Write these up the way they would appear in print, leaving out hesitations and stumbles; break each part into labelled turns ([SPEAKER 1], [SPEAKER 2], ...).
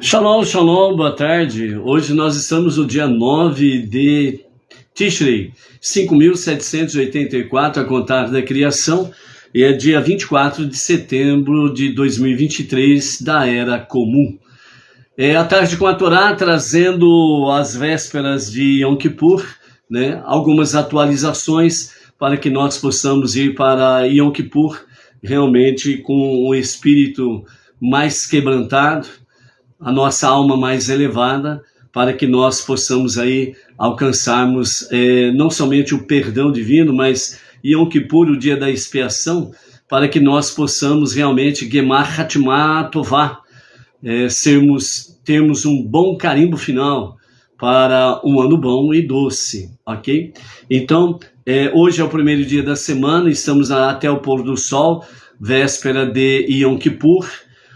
[SPEAKER 1] Shalom, shalom, boa tarde. Hoje nós estamos no dia 9 de Tishrei, 5.784 a contar da criação, e é dia 24 de setembro de 2023 da Era Comum. É a tarde com a Torá, trazendo as vésperas de Yom Kippur, né? Algumas atualizações para que nós possamos ir para Yom Kippur realmente com o espírito mais quebrantado, a nossa alma mais elevada, para que nós possamos aí alcançarmos não somente o perdão divino, mas Yom Kippur, o dia da expiação, para que nós possamos realmente Gemar Hatimah Tová, termos um bom carimbo final para um ano bom e doce, ok? Então, hoje é o primeiro dia da semana, estamos até o pôr do sol, véspera de Yom Kippur.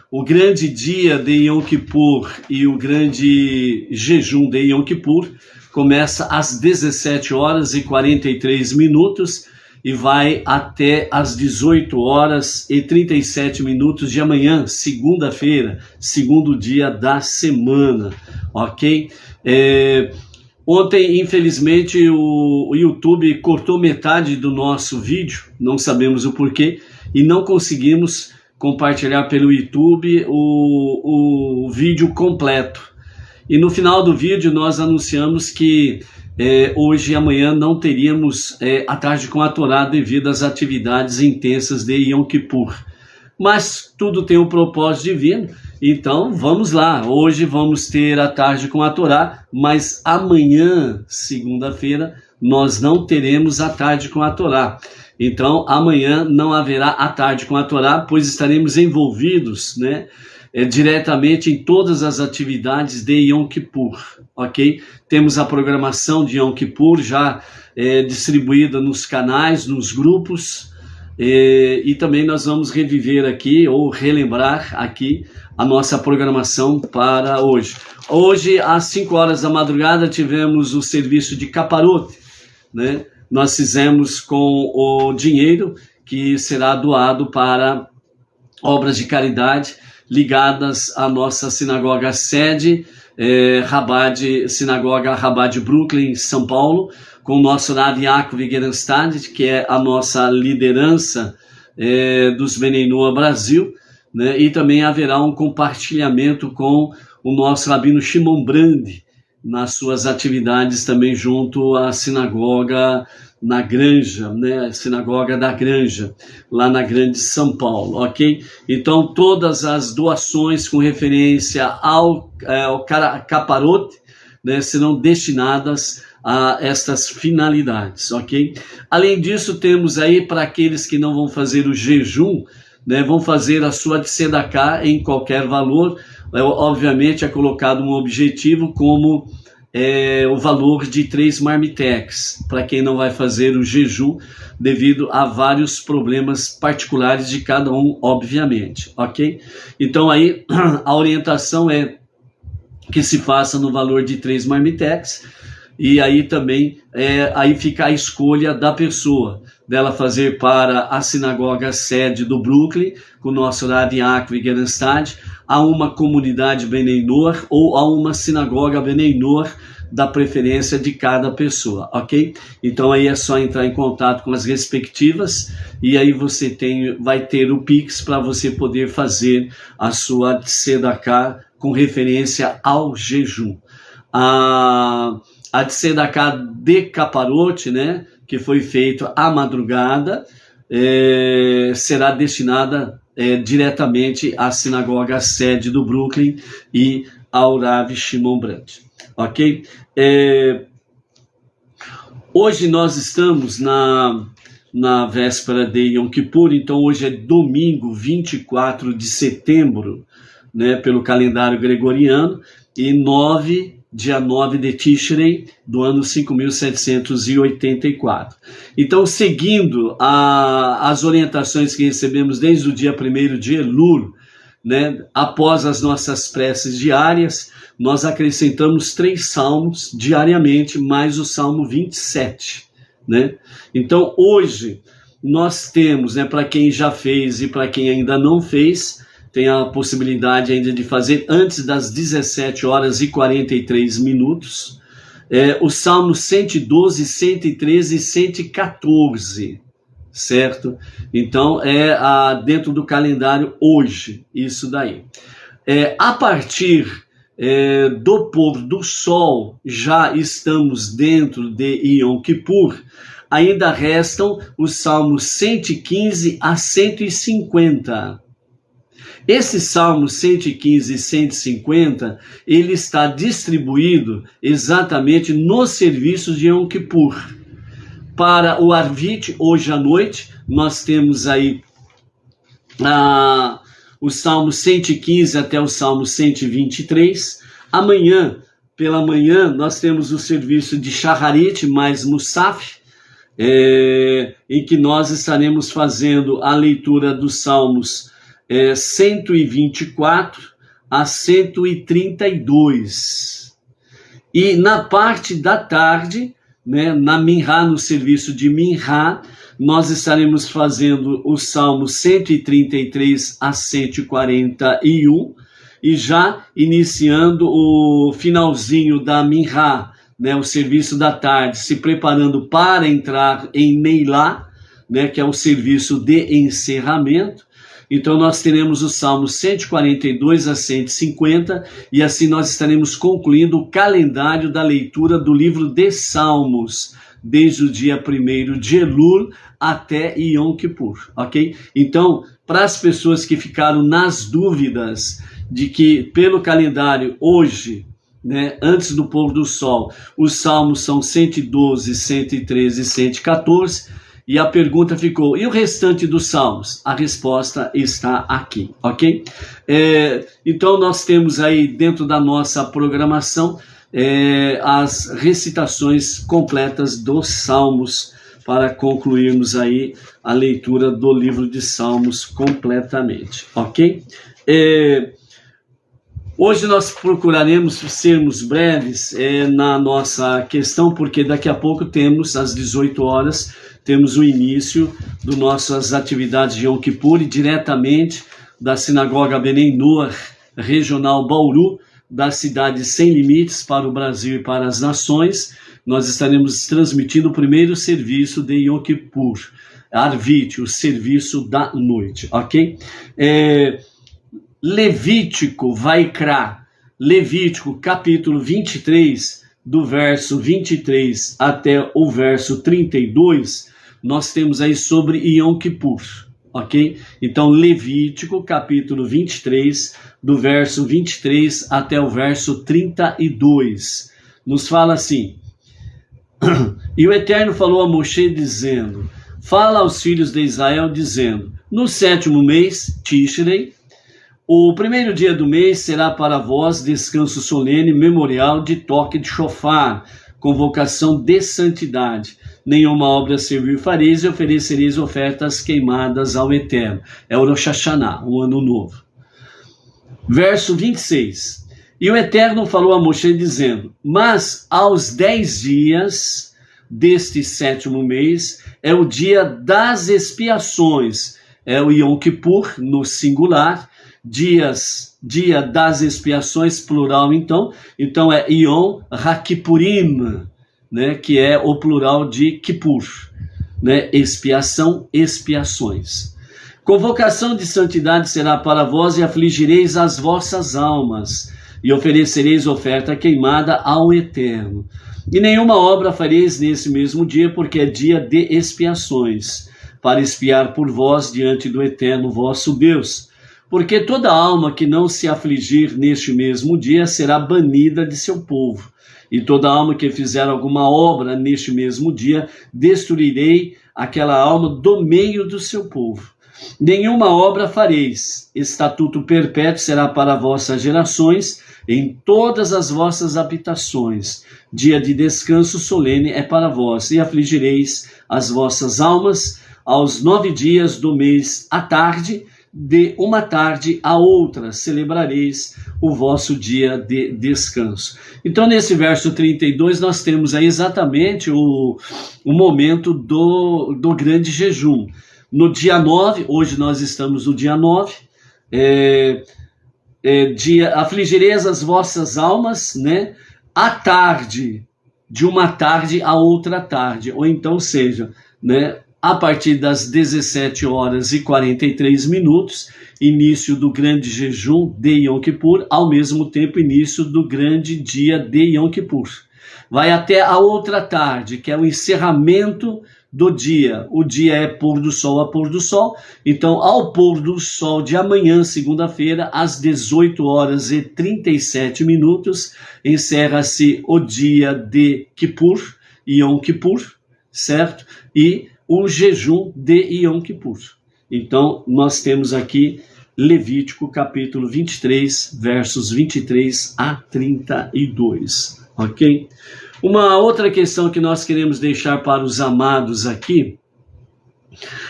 [SPEAKER 1] O grande dia de Yom Kippur e o grande jejum de Yom Kippur começa às 17 horas e 43 minutos e vai até às 18 horas e 37 minutos de amanhã, segunda-feira, segundo dia da semana, ok? Ontem, infelizmente, o YouTube cortou metade do nosso vídeo, não sabemos o porquê, e não conseguimos compartilhar pelo YouTube o vídeo completo. E no final do vídeo nós anunciamos que hoje e amanhã não teríamos a tarde com a Torá devido às atividades intensas de Yom Kippur. Mas tudo tem um propósito divino, então vamos lá. Hoje vamos ter a tarde com a Torá, mas amanhã, segunda-feira, nós não teremos a tarde com a Torá. Então, amanhã não haverá a tarde com a Torá, pois estaremos envolvidos, né, diretamente em todas as atividades de Yom Kippur, ok? Temos a programação de Yom Kippur já distribuída nos canais, nos grupos, e também nós vamos reviver aqui, ou relembrar aqui, a nossa programação para hoje. Hoje, às 5 horas da madrugada, tivemos o serviço de caparote, né? Nós fizemos com o dinheiro que será doado para obras de caridade ligadas à nossa sinagoga sede, Sinagoga Chabad Brooklyn, São Paulo, com o nosso Rav Yaakov Gerenstad, que é a nossa liderança dos Bnei Noach Brasil, né? E também haverá um compartilhamento com o nosso Rabino Shimon Brandi, nas suas atividades também junto à sinagoga na Granja, né? Sinagoga da Granja, lá na Grande São Paulo, ok? Então, todas as doações com referência ao caparote, né, serão destinadas a estas finalidades, ok? Além disso, temos aí, para aqueles que não vão fazer o jejum, né, vão fazer a sua tzedakah em qualquer valor. Obviamente é colocado um objetivo como o valor de 3 marmitex, para quem não vai fazer o jejum, devido a vários problemas particulares de cada um, obviamente, ok? Então aí a orientação é que se faça no valor de 3 marmitex, e aí também aí fica a escolha da pessoa, dela fazer para a sinagoga sede do Brooklyn, com o nosso Rav Yaakov Gerenstad, a uma comunidade Bnei Noach ou a uma sinagoga Bnei Noach, da preferência de cada pessoa, ok? Então aí é só entrar em contato com as respectivas, e aí você vai ter o Pix para você poder fazer a sua tzedakah com referência ao jejum. A tzedakah de caparote, né, que foi feito à madrugada, será destinada diretamente à sinagoga sede do Brooklyn e ao Rav Shimon Brandi, ok? Hoje nós estamos na véspera de Yom Kippur, então hoje é domingo 24 de setembro, né, pelo calendário gregoriano, e dia 9 de Tishrei, do ano 5.784. Então, seguindo as orientações que recebemos desde o dia 1º de Elul, né, após as nossas preces diárias, nós acrescentamos 3 salmos diariamente, mais o Salmo 27. Né? Então, hoje, nós temos, né, para quem já fez e para quem ainda não fez, tem a possibilidade ainda de fazer antes das 17 horas e 43 minutos. Os Salmos 112, 113 e 114, certo? Então, dentro do calendário hoje, isso daí. A partir do pôr do sol, já estamos dentro de Yom Kippur, ainda restam os Salmos 115 a 150. Esse Salmo 115 e 150, ele está distribuído exatamente nos serviços de Yom Kippur. Para o Arvit, hoje à noite, nós temos aí o Salmo 115 até o Salmo 123. Amanhã, pela manhã, nós temos o serviço de Shacharit mais Musaf, em que nós estaremos fazendo a leitura dos Salmos 124 a 132. E na parte da tarde, né, na Minhá, no serviço de Minhá, nós estaremos fazendo os Salmos 133 a 141 e já iniciando o finalzinho da Minhá, né, o serviço da tarde, se preparando para entrar em Neilá, né, que é o serviço de encerramento. Então nós teremos os Salmos 142 a 150 e assim nós estaremos concluindo o calendário da leitura do livro de Salmos, desde o dia 1º de Elul até Yom Kippur, ok? Então, para as pessoas que ficaram nas dúvidas de que pelo calendário hoje, né, antes do pôr do sol, os Salmos são 112, 113 e 114, e a pergunta ficou, e o restante dos Salmos? A resposta está aqui, ok? Então nós temos aí dentro da nossa programação as recitações completas dos Salmos para concluirmos aí a leitura do livro de Salmos completamente, ok? Hoje nós procuraremos sermos breves na nossa questão, porque daqui a pouco temos às 18 horas, temos o início das nossas atividades de Yom Kippur, e diretamente da Sinagoga Benei Noach, regional Bauru, da cidade Sem Limites para o Brasil e para as nações. Nós estaremos transmitindo o primeiro serviço de Yom Kippur, Arvit, o serviço da noite, ok? Levítico, Vaikra, Levítico capítulo 23, do verso 23 até o verso 32, nós temos aí sobre Yom Kippur, ok? Então, Levítico, capítulo 23, do verso 23 até o verso 32, nos fala assim: E o Eterno falou a Moshe, dizendo, fala aos filhos de Israel, dizendo, no 7º mês, Tishrei, o primeiro dia do mês será para vós descanso solene, memorial de toque de shofar, convocação de santidade. Nenhuma obra servir fareis e oferecereis ofertas queimadas ao Eterno. É o Rosh Hashanah, o ano novo. Verso 26. E o Eterno falou a Moshe dizendo, mas aos 10 dias deste 7º mês é o dia das expiações. É o Yom Kippur, no singular, dia das expiações, plural então é Yom HaKippurim, né, que é o plural de Kippur, né, expiação, expiações. Convocação de santidade será para vós e afligireis as vossas almas e oferecereis oferta queimada ao Eterno. E nenhuma obra fareis nesse mesmo dia, porque é dia de expiações, para expiar por vós diante do Eterno vosso Deus. Porque toda alma que não se afligir neste mesmo dia será banida de seu povo. E toda alma que fizer alguma obra neste mesmo dia, destruirei aquela alma do meio do seu povo. Nenhuma obra fareis, estatuto perpétuo será para vossas gerações, em todas as vossas habitações. Dia de descanso solene é para vós, e afligireis as vossas almas aos 9 dias do mês à tarde, de uma tarde a outra celebrareis o vosso dia de descanso. Então, nesse verso 32, nós temos aí exatamente o momento do grande jejum. No dia 9, hoje nós estamos no dia 9, afligireis as vossas almas, né? À tarde, de uma tarde a outra tarde, ou então seja, né? A partir das 17h43, início do grande jejum de Yom Kippur, ao mesmo tempo início do grande dia de Yom Kippur. Vai até a outra tarde, que é o encerramento do dia. O dia é pôr do sol a pôr do sol. Então, ao pôr do sol de amanhã, segunda-feira, às 18h37, encerra-se o dia de Kippur, Yom Kippur, certo? E o jejum de Yom Kippur. Então, nós temos aqui Levítico capítulo 23, versos 23 a 32, ok? Uma outra questão que nós queremos deixar para os amados aqui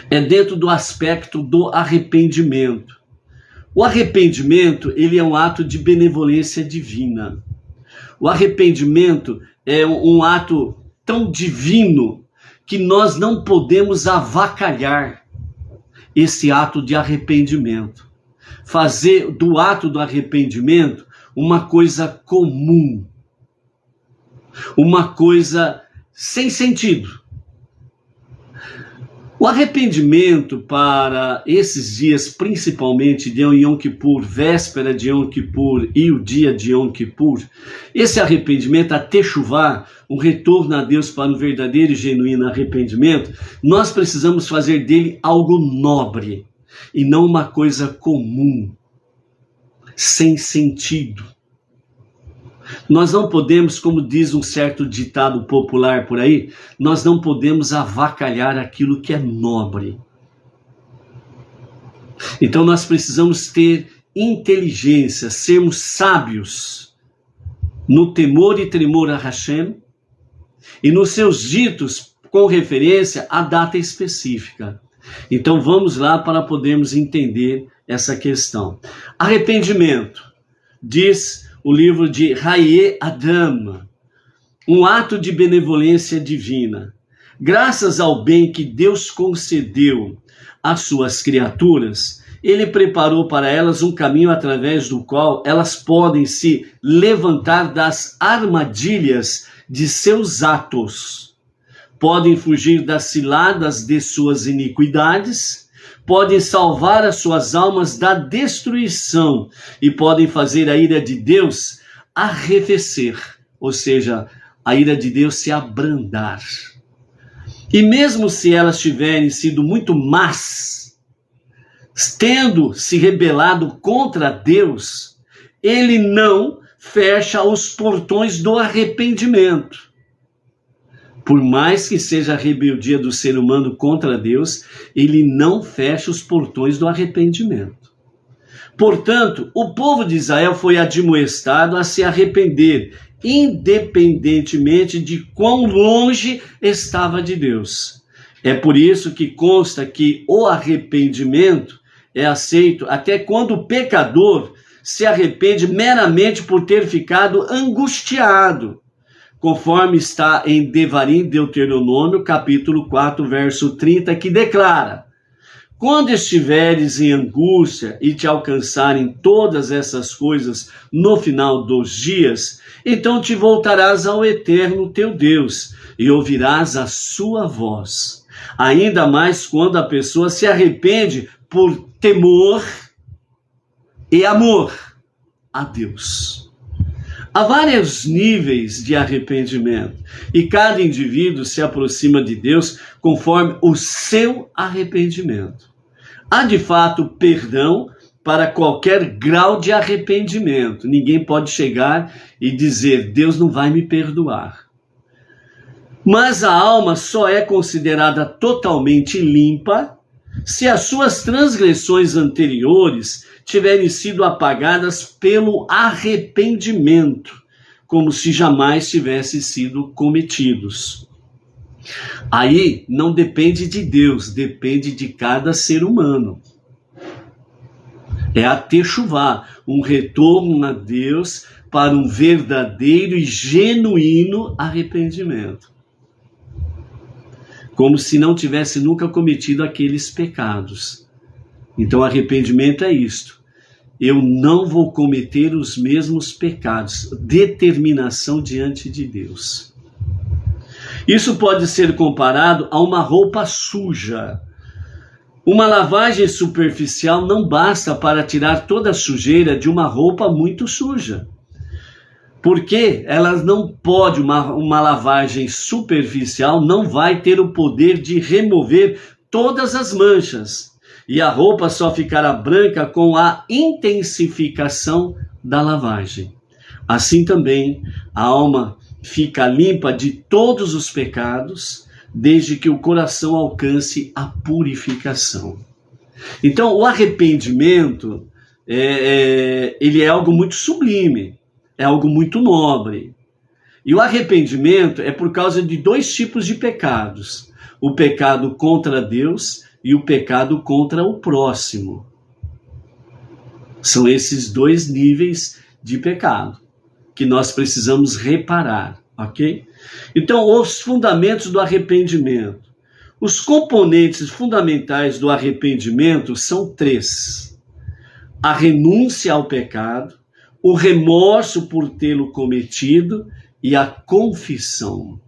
[SPEAKER 1] é dentro do aspecto do arrependimento. O arrependimento, ele é um ato de benevolência divina. O arrependimento é um ato tão divino que nós não podemos avacalhar esse ato de arrependimento. Fazer do ato do arrependimento uma coisa comum, uma coisa sem sentido. O arrependimento para esses dias, principalmente de Yom Kippur, véspera de Yom Kippur e o dia de Yom Kippur, esse arrependimento, a techuvá, um retorno a Deus para um verdadeiro e genuíno arrependimento, nós precisamos fazer dele algo nobre e não uma coisa comum, sem sentido. Nós não podemos, como diz um certo ditado popular por aí, nós não podemos avacalhar aquilo que é nobre. Então nós precisamos ter inteligência, sermos sábios no temor e tremor a Hashem e nos seus ditos com referência à data específica. Então vamos lá para podermos entender essa questão. Arrependimento, diz o livro de Haye Adam, um ato de benevolência divina. Graças ao bem que Deus concedeu às suas criaturas, ele preparou para elas um caminho através do qual elas podem se levantar das armadilhas de seus atos, podem fugir das ciladas de suas iniquidades, podem salvar as suas almas da destruição e podem fazer a ira de Deus arrefecer, ou seja, a ira de Deus se abrandar. E mesmo se elas tiverem sido muito más, tendo se rebelado contra Deus, ele não fecha os portões do arrependimento. Por mais que seja a rebeldia do ser humano contra Deus, ele não fecha os portões do arrependimento. Portanto, o povo de Israel foi admoestado a se arrepender, independentemente de quão longe estava de Deus. É por isso que consta que o arrependimento é aceito até quando o pecador se arrepende meramente por ter ficado angustiado, conforme está em Devarim, Deuteronômio, capítulo 4, verso 30, que declara: quando estiveres em angústia e te alcançarem todas essas coisas no final dos dias, então te voltarás ao Eterno teu Deus e ouvirás a sua voz. Ainda mais quando a pessoa se arrepende por temor e amor a Deus. Há vários níveis de arrependimento e cada indivíduo se aproxima de Deus conforme o seu arrependimento. Há de fato perdão para qualquer grau de arrependimento. Ninguém pode chegar e dizer: Deus não vai me perdoar. Mas a alma só é considerada totalmente limpa se as suas transgressões anteriores tiverem sido apagadas pelo arrependimento, como se jamais tivessem sido cometidos. Aí não depende de Deus, depende de cada ser humano. É a techuvá, um retorno a Deus para um verdadeiro e genuíno arrependimento. Como se não tivesse nunca cometido aqueles pecados. Então arrependimento é isto. eu não vou cometer os mesmos pecados. Determinação diante de Deus. Isso pode ser comparado a uma roupa suja. Uma lavagem superficial não basta para tirar toda a sujeira de uma roupa muito suja. Porque ela não pode, uma lavagem superficial não vai ter o poder de remover todas as manchas. E a roupa só ficará branca com a intensificação da lavagem. Assim também, a alma fica limpa de todos os pecados, desde que o coração alcance a purificação. Então, o arrependimento, ele é algo muito sublime, é algo muito nobre. E o arrependimento é por causa de dois tipos de pecados: o pecado contra Deus e o pecado contra o próximo. São esses dois níveis de pecado que nós precisamos reparar, ok? Então, os fundamentos do arrependimento. Os componentes fundamentais do arrependimento são três: a renúncia ao pecado, o remorso por tê-lo cometido e a confissão.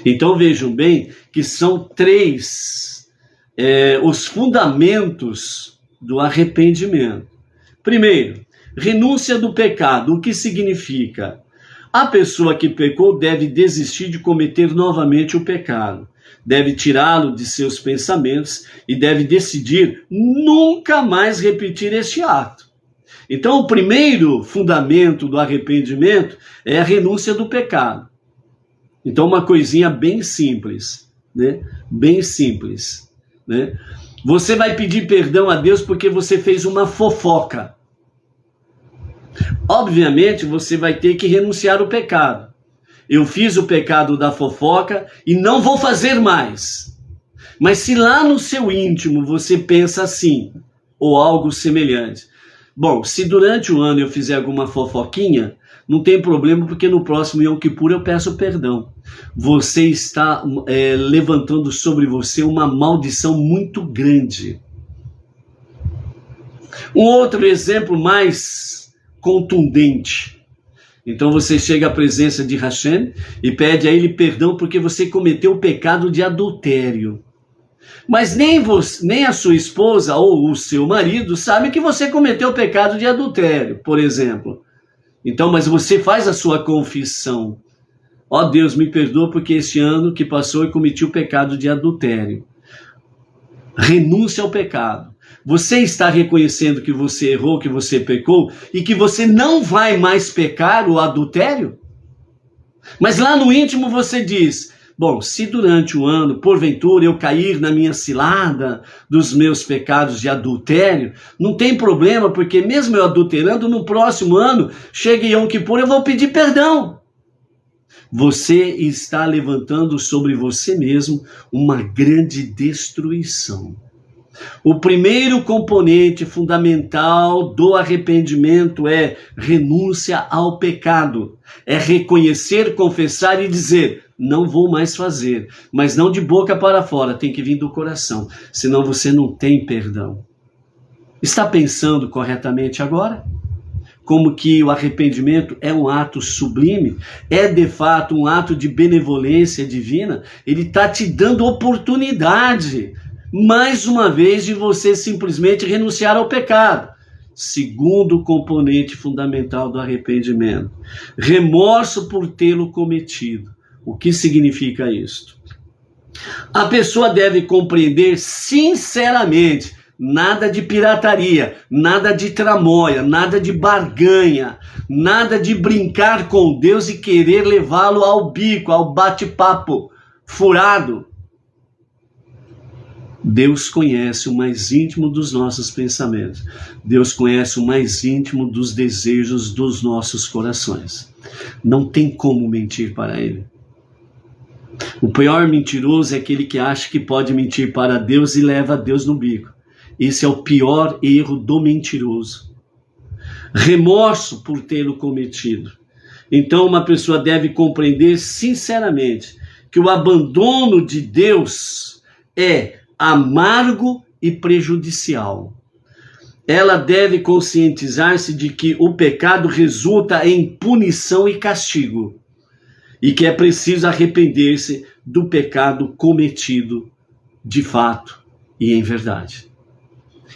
[SPEAKER 1] Então, vejam bem que são três os fundamentos do arrependimento. Primeiro, renúncia do pecado. O que significa? A pessoa que pecou deve desistir de cometer novamente o pecado. Deve tirá-lo de seus pensamentos e deve decidir nunca mais repetir este ato. Então, o primeiro fundamento do arrependimento é a renúncia do pecado. Então, uma coisinha bem simples, né? Bem simples, né? Você vai pedir perdão a Deus porque você fez uma fofoca. Obviamente, você vai ter que renunciar ao pecado. Eu fiz o pecado da fofoca e não vou fazer mais. Mas se lá no seu íntimo você pensa assim, ou algo semelhante: bom, se durante o ano eu fizer alguma fofoquinha, não tem problema, porque no próximo Yom Kippur eu peço perdão. Você está levantando sobre você uma maldição muito grande. Um outro exemplo mais contundente. Então você chega à presença de Hashem e pede a ele perdão porque você cometeu o pecado de adultério. Mas nem a sua esposa ou o seu marido sabe que você cometeu o pecado de adultério, por exemplo. Então, mas você faz a sua confissão. Ó Deus, me perdoa porque este ano que passou eu cometi o pecado de adultério. Renúncia ao pecado. Você está reconhecendo que você errou, que você pecou e que você não vai mais pecar o adultério? Mas lá no íntimo você diz: bom, se durante o ano, porventura, eu cair na minha cilada dos meus pecados de adultério, não tem problema, porque mesmo eu adulterando, no próximo ano, chega Yom Kippur, eu vou pedir perdão. Você está levantando sobre você mesmo uma grande destruição. O primeiro componente fundamental do arrependimento é renúncia ao pecado. É reconhecer, confessar e dizer: não vou mais fazer. Mas não de boca para fora, tem que vir do coração. Senão você não tem perdão. Está pensando corretamente agora? Como que o arrependimento é um ato sublime? É de fato um ato de benevolência divina? Ele está te dando oportunidade, mais uma vez, de você simplesmente renunciar ao pecado. Segundo componente fundamental do arrependimento: remorso por tê-lo cometido. O que significa isto? A pessoa deve compreender sinceramente: nada de pirataria, nada de tramóia, nada de barganha, nada de brincar com Deus e querer levá-lo ao bico, ao bate-papo furado. Deus conhece o mais íntimo dos nossos pensamentos. Deus conhece o mais íntimo dos desejos dos nossos corações. Não tem como mentir para Ele. O pior mentiroso é aquele que acha que pode mentir para Deus e leva Deus no bico. Esse é o pior erro do mentiroso. Remorso por tê-lo cometido. Então uma pessoa deve compreender sinceramente que o abandono de Deus é amargo e prejudicial. ela deve conscientizar-se de que o pecado resulta em punição e castigo, e que é preciso arrepender-se do pecado cometido de fato e em verdade.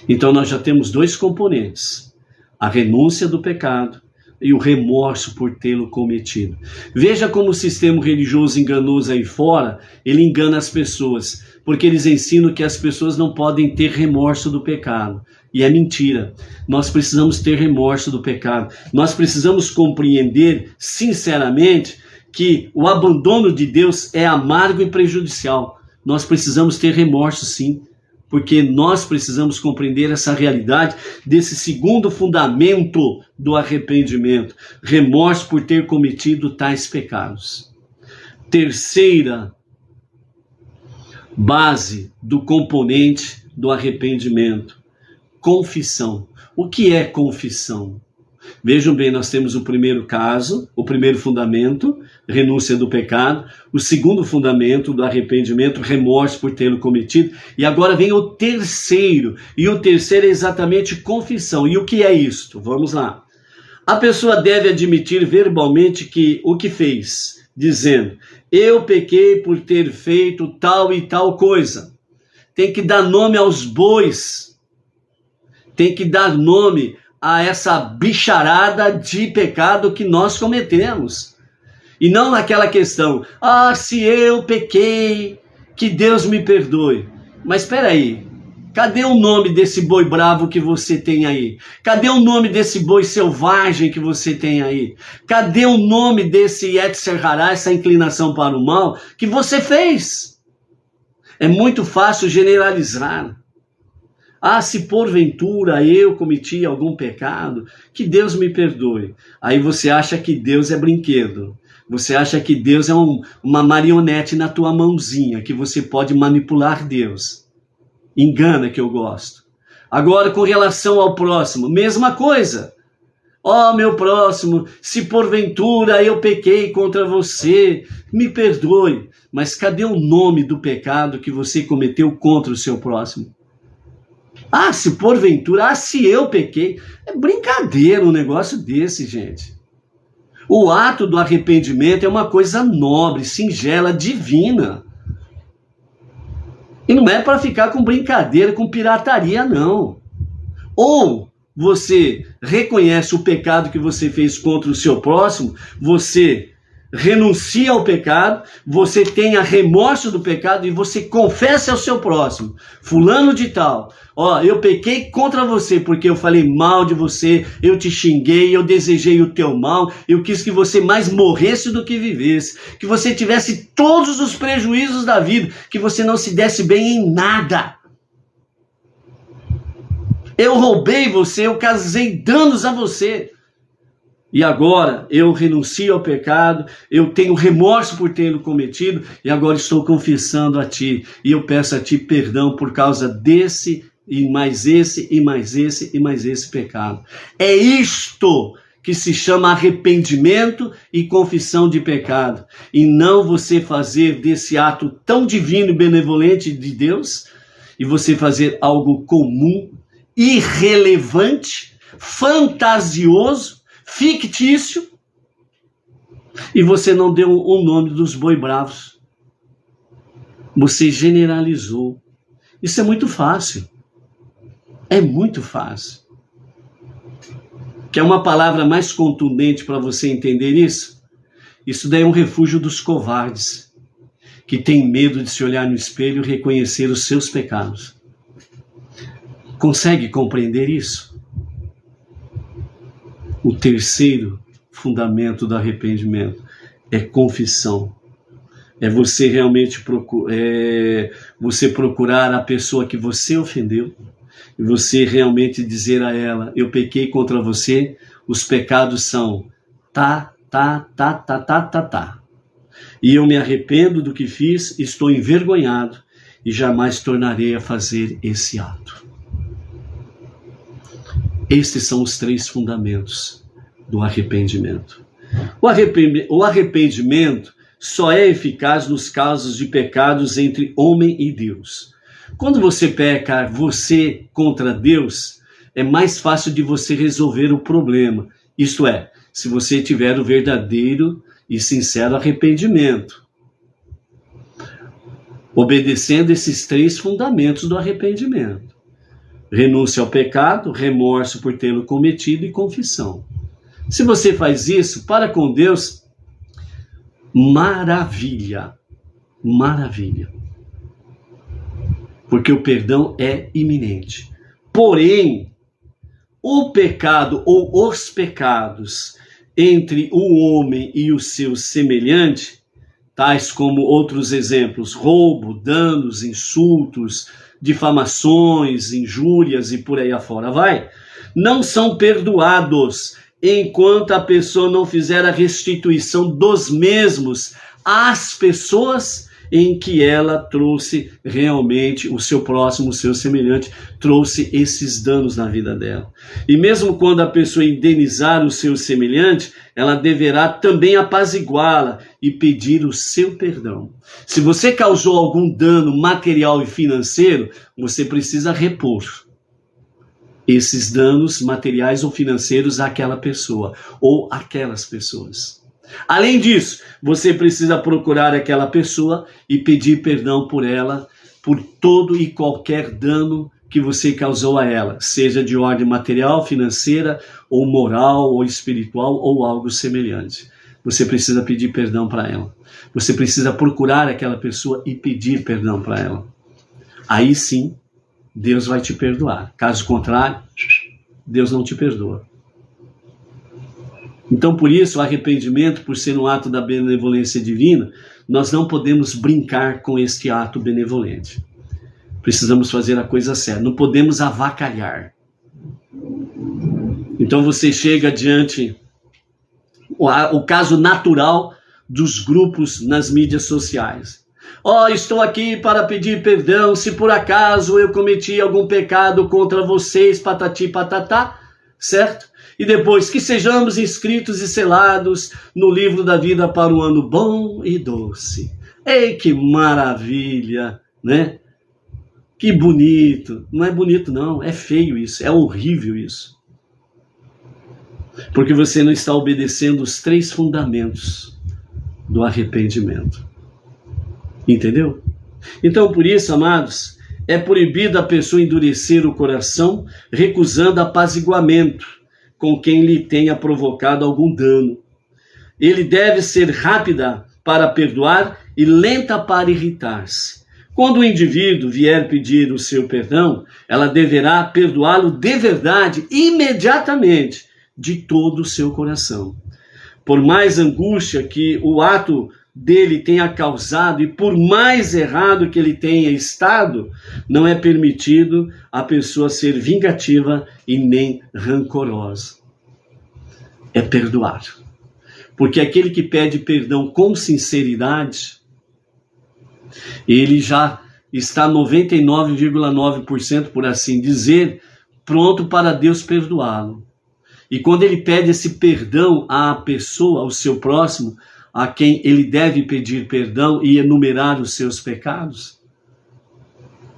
[SPEAKER 1] Então nós já temos dois componentes: a renúncia do pecado e o remorso por tê-lo cometido. Veja como o sistema religioso enganoso aí fora, ele engana as pessoas, porque eles ensinam que as pessoas não podem ter remorso do pecado. E é mentira. Nós precisamos ter remorso do pecado. Nós precisamos compreender, sinceramente, que o abandono de Deus é amargo e prejudicial. Nós precisamos ter remorso, sim, porque nós precisamos compreender essa realidade desse segundo fundamento do arrependimento: remorso por ter cometido tais pecados. Terceira base do componente do arrependimento: confissão. O que é confissão? Vejam bem, nós temos o primeiro caso, o primeiro fundamento, renúncia do pecado. O segundo fundamento do arrependimento, remorso por tê-lo cometido. E agora vem o terceiro. E o terceiro é exatamente confissão. E o que é isto? Vamos lá. A pessoa deve admitir verbalmente que o que fez, dizendo: eu pequei por ter feito tal e tal coisa. Tem que dar nome aos bois. Tem que dar nome a essa bicharada de pecado que nós cometemos. E não naquela questão: se eu pequei, que Deus me perdoe. Mas espera aí, cadê o nome desse boi bravo que você tem aí? Cadê o nome desse boi selvagem que você tem aí? Cadê o nome desse Yetzer Hará, essa inclinação para o mal que você fez? É muito fácil generalizar. Se porventura eu cometi algum pecado, que Deus me perdoe. Aí você acha que Deus é brinquedo. Você acha que Deus é uma marionete na tua mãozinha, que você pode manipular Deus. Engana que eu gosto. Agora, com relação ao próximo, mesma coisa. Meu próximo, se porventura eu pequei contra você, me perdoe. Mas cadê o nome do pecado que você cometeu contra o seu próximo? Se porventura, se eu pequei. É brincadeira um negócio desse, gente. O ato do arrependimento é uma coisa nobre, singela, divina. E não é para ficar com brincadeira, com pirataria, não. Ou você reconhece o pecado que você fez contra o seu próximo, você renuncia ao pecado, você tenha remorso do pecado e você confessa ao seu próximo: fulano de tal, eu pequei contra você porque eu falei mal de você, eu te xinguei, eu desejei o teu mal, eu quis que você mais morresse do que vivesse, que você tivesse todos os prejuízos da vida, que você não se desse bem em nada. Eu roubei você, eu causei danos a você. E agora eu renuncio ao pecado, eu tenho remorso por tê-lo cometido, e agora estou confessando a ti. E eu peço a ti perdão por causa desse, e mais esse, e mais esse, e mais esse pecado. É isto que se chama arrependimento e confissão de pecado. E não você fazer desse ato tão divino e benevolente de Deus, e você fazer algo comum, irrelevante, fantasioso, fictício, e você não deu o nome dos boi bravos. Você generalizou. Isso é muito fácil. É muito fácil. Quer uma palavra mais contundente para você entender isso? Isso daí é um refúgio dos covardes, que tem medo de se olhar no espelho e reconhecer os seus pecados. Consegue compreender isso? O terceiro fundamento do arrependimento é confissão. É você realmente você procurar a pessoa que você ofendeu e você realmente dizer a ela: eu pequei contra você, os pecados são e eu me arrependo do que fiz, estou envergonhado e jamais tornarei a fazer esse ato. Estes são os três fundamentos do arrependimento. O arrependimento só é eficaz nos casos de pecados entre homem e Deus. Quando você peca você contra Deus, é mais fácil de você resolver o problema. Isto é, se você tiver o verdadeiro e sincero arrependimento, obedecendo esses 3 fundamentos do arrependimento: renúncia ao pecado, remorso por tê-lo cometido e confissão. Se você faz isso para com Deus, maravilha, maravilha. Porque o perdão é iminente. Porém, o pecado ou os pecados entre o homem e o seu semelhante, tais como outros exemplos: roubo, danos, insultos, difamações, injúrias e por aí afora vai, não são perdoados enquanto a pessoa não fizer a restituição dos mesmos às pessoas em que ela trouxe realmente o seu próximo, o seu semelhante, trouxe esses danos na vida dela. E mesmo quando a pessoa indenizar o seu semelhante, ela deverá também apaziguá-la e pedir o seu perdão. Se você causou algum dano material e financeiro, você precisa repor esses danos materiais ou financeiros àquela pessoa ou aquelas pessoas. Além disso, você precisa procurar aquela pessoa e pedir perdão por ela, por todo e qualquer dano que você causou a ela, seja de ordem material, financeira, ou moral, ou espiritual, ou algo semelhante. Você precisa pedir perdão para ela. Você precisa procurar aquela pessoa e pedir perdão para ela. Aí sim, Deus vai te perdoar. Caso contrário, Deus não te perdoa. Então, por isso, o arrependimento, por ser um ato da benevolência divina, nós não podemos brincar com este ato benevolente. Precisamos fazer a coisa certa. Não podemos avacalhar. Então, você chega diante o caso natural dos grupos nas mídias sociais. Estou aqui para pedir perdão se por acaso eu cometi algum pecado contra vocês, patati patatá, certo? E depois, que sejamos inscritos e selados no livro da vida para um ano bom e doce. Ei, que maravilha, né? Que bonito. Não é bonito, não. É feio isso. É horrível isso. Porque você não está obedecendo os 3 fundamentos do arrependimento. Entendeu? Então, por isso, amados, é proibido a pessoa endurecer o coração, recusando apaziguamento com quem lhe tenha provocado algum dano. Ele deve ser rápida para perdoar e lenta para irritar-se. Quando o indivíduo vier pedir o seu perdão, ela deverá perdoá-lo de verdade, imediatamente, de todo o seu coração. Por mais angústia que o ato dele tenha causado e por mais errado que ele tenha estado, não é permitido a pessoa ser vingativa e nem rancorosa. É perdoar. Porque aquele que pede perdão com sinceridade, ele já está 99,9%, por assim dizer, pronto para Deus perdoá-lo. E quando ele pede esse perdão à pessoa, ao seu próximo, a quem ele deve pedir perdão e enumerar os seus pecados,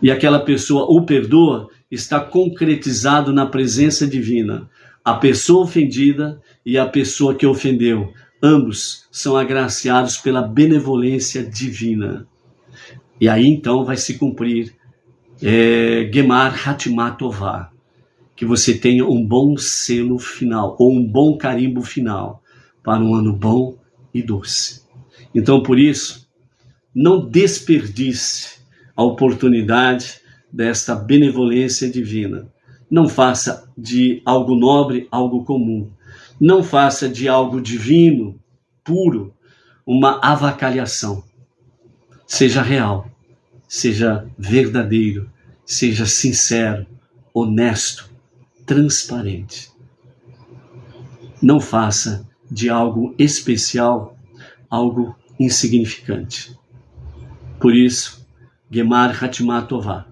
[SPEAKER 1] e aquela pessoa o perdoa, está concretizado na presença divina. A pessoa ofendida e a pessoa que ofendeu, ambos são agraciados pela benevolência divina. E aí então vai se cumprir Gemar Hatimat Tová, que você tenha um bom selo final, ou um bom carimbo final, para um ano bom e doce. Então, por isso, não desperdice a oportunidade desta benevolência divina. Não faça de algo nobre algo comum. Não faça de algo divino, puro, uma avacalhação. Seja real, seja verdadeiro, seja sincero, honesto, transparente. Não faça de algo especial algo insignificante. Por isso, Gemar Hatimat Tová.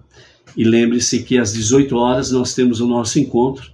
[SPEAKER 1] E lembre-se que às 18 horas nós temos o nosso encontro,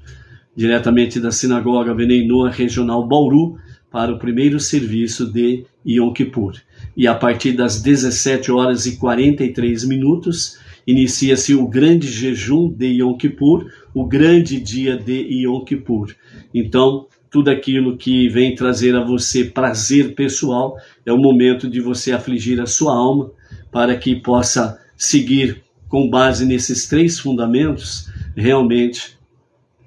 [SPEAKER 1] diretamente da Sinagoga Bnei Noach Regional Bauru, para o primeiro serviço de Yom Kippur. E a partir das 17 horas e 43 minutos, inicia-se o grande jejum de Yom Kippur, o grande dia de Yom Kippur. Então, tudo aquilo que vem trazer a você prazer pessoal é o momento de você afligir a sua alma para que possa seguir com base nesses 3 fundamentos realmente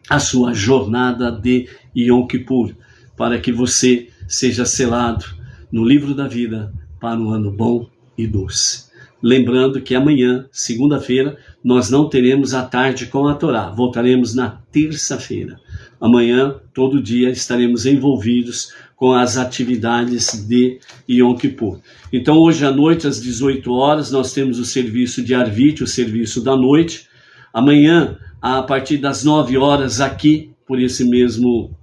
[SPEAKER 1] a sua jornada de Yom Kippur, para que você seja selado no livro da vida para um ano bom e doce. Lembrando que amanhã, segunda-feira, nós não teremos a tarde com a Torá, voltaremos na terça-feira. Amanhã, todo dia, estaremos envolvidos com as atividades de Yom Kippur. Então, hoje à noite, às 18 horas, nós temos o serviço de Arvit, o serviço da noite. Amanhã, a partir das 9 horas, aqui, por esse mesmo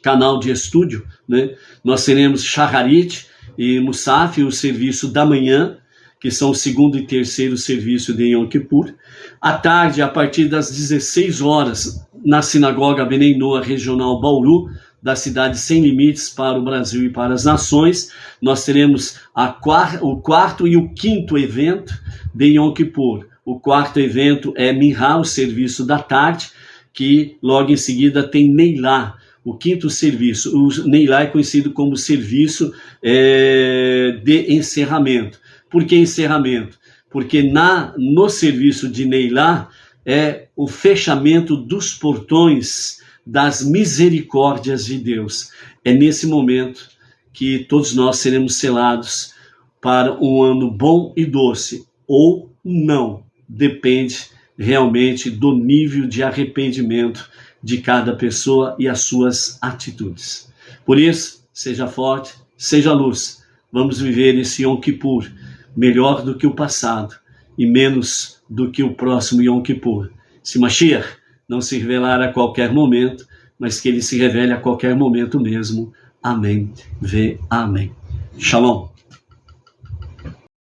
[SPEAKER 1] canal de estúdio, né, nós teremos Shacharit e Musaf, o serviço da manhã, que são o 2º e 3º serviço de Yom Kippur. À tarde, a partir das 16 horas, na Sinagoga Benei Noa Regional Bauru, da cidade Sem Limites para o Brasil e para as nações, nós teremos o 4º e o 5º evento de Yom Kippur. O 4º evento é Minha, o serviço da tarde, que logo em seguida tem Neilá, o 5º serviço. O Neilá é conhecido como serviço de encerramento. Por que encerramento? Porque no serviço de Neilá é o fechamento dos portões das misericórdias de Deus. É nesse momento que todos nós seremos selados para um ano bom e doce, ou não. Depende realmente do nível de arrependimento de cada pessoa e as suas atitudes. Por isso, seja forte, seja luz. Vamos viver esse Yom Kippur melhor do que o passado e menos do que o próximo Yom Kippur. Se Mashiach não se revelar a qualquer momento, mas que ele se revele a qualquer momento mesmo. Amém. Amém. Shalom.